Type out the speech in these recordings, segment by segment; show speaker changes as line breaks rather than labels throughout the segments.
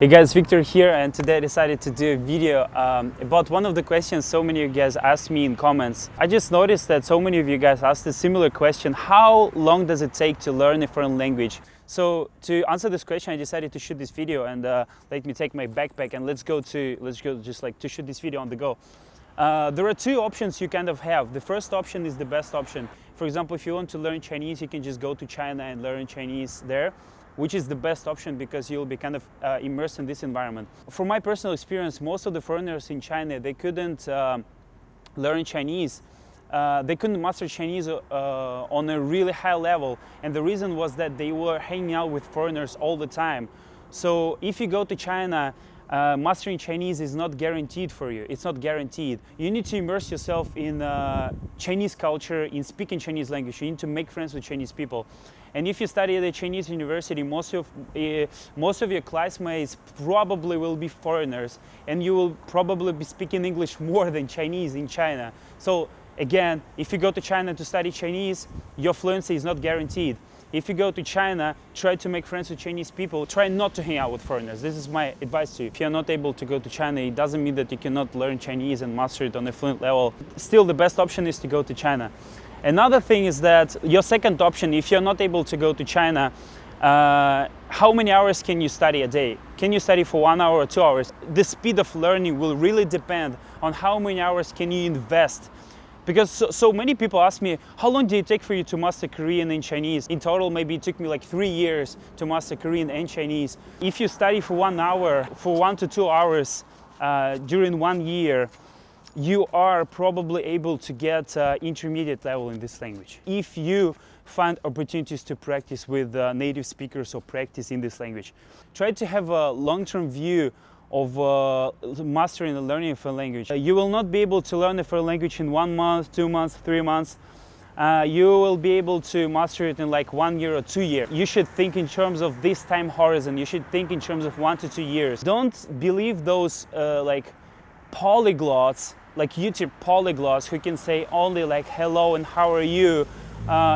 Hey guys, Victor here, and today I decided to do a video about one of the questions so many of you guys asked me in comments. I just noticed that so many of you guys asked a similar question: how long does it take to learn a foreign language? So to answer this question, I decided to shoot this video, and let me take my backpack and let's go just like to shoot this video on the go. There are two options you kind of have. The first option is the best option. For example, if you want to learn Chinese, you can just go to China and learn Chinese there, which is the best option because you'll be kind of immersed in this environment. From my personal experience, most of the foreigners in China, they couldn't learn Chinese. They couldn't master Chinese on a really high level, and the reason was that they were hanging out with foreigners all the time. So if you go to China, mastering Chinese is not guaranteed for you. It's not guaranteed. You need to immerse yourself in Chinese culture, in speaking Chinese language. You need to make friends with Chinese people. And if you study at a Chinese university, most of your classmates probably will be foreigners, and you will probably be speaking English more than Chinese in China. So again, if you go to China to study Chinese, your fluency is not guaranteed. If you go to China, try to make friends with Chinese people. Try not to hang out with foreigners. This is my advice to you. If you're not able to go to China, it doesn't mean that you cannot learn Chinese and master it on a fluent level. Still, the best option is to go to China. Another thing is that your second option, if you're not able to go to China, how many hours can you study a day? Can you study for 1 hour or 2 hours? The speed of learning will really depend on how many hours can you invest. Because so many people ask me, how long did it take for you to master Korean and Chinese? In total, maybe it took me like 3 years to master Korean and Chinese. If you study for 1 hour, for 1 to 2 hours during 1 year, you are probably able to get intermediate level in this language. If you find opportunities to practice with native speakers or practice in this language, try to have a long-term view of mastering and learning a foreign language. You will not be able to learn a foreign language in 1 month, 2 months, 3 months. You will be able to master it in like 1 year or 2 years. You should think in terms of this time horizon. You should think in terms of 1 to 2 years. Don't believe those like polyglots, like YouTube polyglots, who can say only like hello and how are you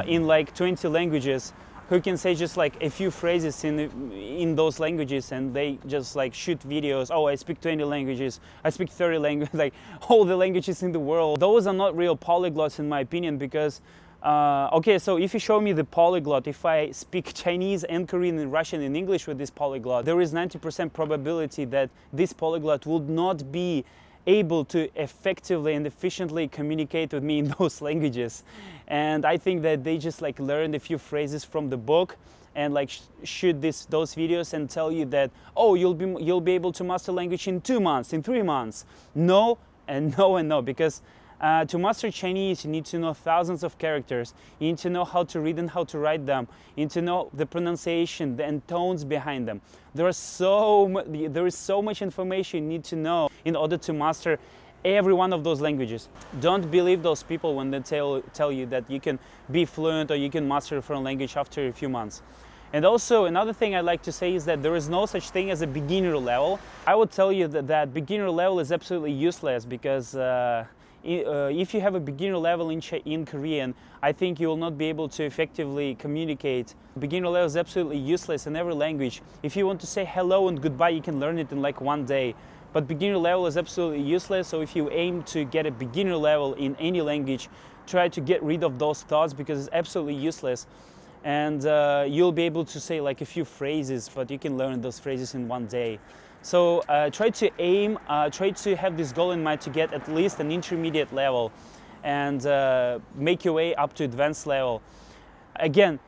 in like 20 languages, who can say just like a few phrases in those languages, and they just like shoot videos. Oh, I speak 20 languages, I speak 30 languages, like all the languages in the world. Those are not real polyglots in my opinion, because okay, so if you show me the polyglot, if I speak Chinese and Korean and Russian and English with this polyglot, there is 90% probability that this polyglot would not be able to effectively and efficiently communicate with me in those languages. And I think that they just like learned a few phrases from the book and like shoot those videos and tell you that, oh, you'll be able to master language in 2 months, in 3 months. No and no and no, because to master Chinese, you need to know thousands of characters. You need to know how to read and how to write them. You need to know the pronunciation and tones behind them. There is so much information you need to know in order to master every one of those languages. Don't believe those people when they tell you that you can be fluent or you can master a foreign language after a few months. And also, another thing I'd like to say is that there is no such thing as a beginner level. I would tell you that beginner level is absolutely useless, because if you have a beginner level in Korean, I think you will not be able to effectively communicate. Beginner level is absolutely useless in every language. If you want to say hello and goodbye, you can learn it in like 1 day. But beginner level is absolutely useless. So if you aim to get a beginner level in any language, try to get rid of those thoughts, because it's absolutely useless. And you'll be able to say like a few phrases, but you can learn those phrases in 1 day. So try to have this goal in mind to get at least an intermediate level and make your way up to advanced level. Again,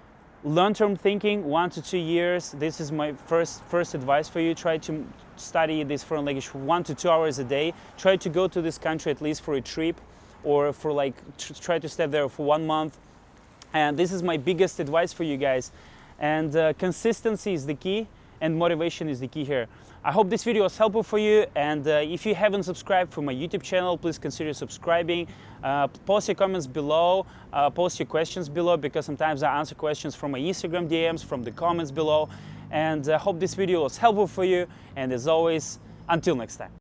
long-term thinking, 1 to 2 years. This is my first advice for you. Try to study this foreign language 1 to 2 hours a day. Try to go to this country at least for a trip, or for like try to stay there for 1 month. And this is my biggest advice for you guys. And consistency is the key, and motivation is the key here. I hope this video was helpful for you, and if you haven't subscribed for my YouTube channel, please consider subscribing. Post your comments below, post your questions below, because sometimes I answer questions from my Instagram DMs, from the comments below. And I hope this video was helpful for you, and as always, until next time.